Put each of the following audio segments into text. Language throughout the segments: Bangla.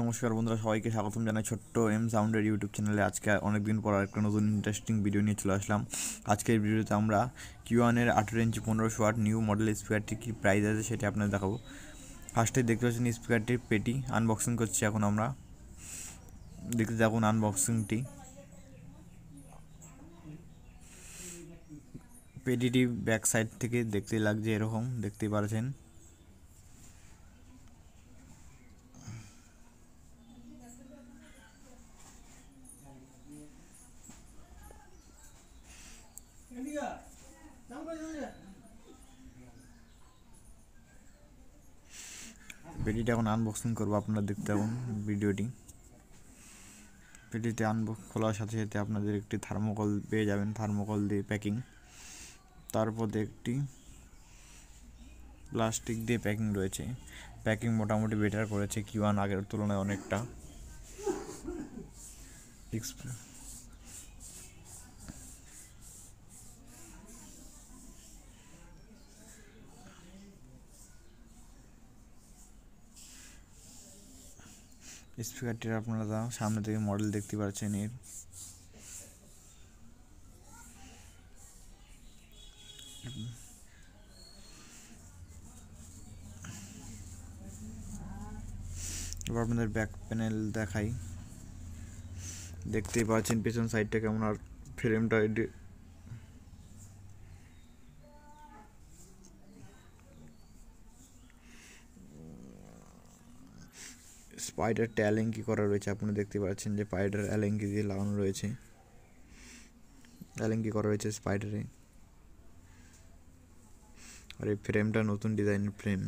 নমস্কার বন্ধুরা, সবাইকে স্বাগতম জানাই ছোট্ট এম সাউন্ডের ইউটিউব চ্যানেলে। আজকে অনেকদিন পর একটা নতুন ইন্টারেস্টিং ভিডিও নিয়ে চলে আসলাম। আজকের ভিডিওতে আমরা কিউয়ানের 18 ইঞ্চি 1500 ওয়াট নিউ মডেল স্পিকারটির কী প্রাইস আছে সেটা আপনাদের দেখাবো। ফার্স্টে দেখতে পাচ্ছেন স্পিকারটির পেটি আনবক্সিং করছি এখন আমরা। দেখতে থাকুন আনবক্সিংটি। পেটিটি ব্যাক সাইড থেকে দেখতে লাগছে এরকম, দেখতেই পারছেন। পেটিটা এখন আনবক্সিং করবো, আপনারা দেখতে থাকুন ভিডিওটি। পেটিতে খোলার সাথে সাথে আপনাদের একটি থার্মোকল পেয়ে যাবেন, থার্মোকল দিয়ে প্যাকিং। তারপর একটি প্লাস্টিক দিয়ে প্যাকিং রয়েছে। প্যাকিং মোটামুটি বেটার করেছে কিউয়ান আগের তুলনায় অনেকটা। স্পিকারটির আপনারা সামনে থেকে মডেল দেখতে পাচ্ছেন। এর এবার আপনাদের ব্যাক প্যানেল দেখাই। দেখতেই পাচ্ছেন পেছন সাইডটা কেমন, আর ফ্রেমটা স্পাইডার অ্যালেঙ্কি করা রয়েছে। আপনারা দেখতে পাচ্ছেন যে স্পাইডার অ্যালেঙ্কি দিয়ে লাগানো রয়েছে, অ্যালেঙ্কি করা রয়েছে স্পাইডারে। আর এই ফ্রেমটা নতুন ডিজাইনের ফ্রেম।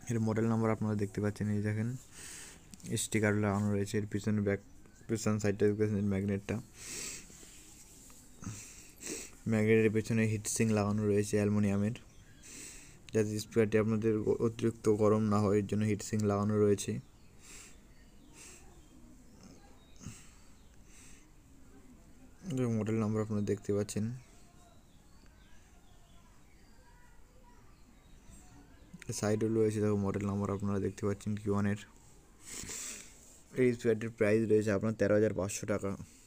এর মডেল নাম্বার আপনারা দেখতে পাচ্ছেন, এই দেখেন স্টিকার লাগানো রয়েছে। এর পিছনে পিছন সাইডটা দেখতেছেন ম্যাগনেটটা, ম্যাগনেটের পেছনে হিটসিং লাগানো রয়েছে অ্যালুমিনিয়ামের, যাতে স্পিকারটি আপনাদের অতিরিক্ত গরম না হয় এর জন্য হিটসিং লাগানো রয়েছে। মডেল নাম্বার আপনারা দেখতে পাচ্ছেন। সাইডে রয়েছে দেখো মডেল নাম্বার আপনারা দেখতে পাচ্ছেন কিউয়ানের। এই স্পিকারটির প্রাইস রয়েছে আপনার 13,500 টাকা।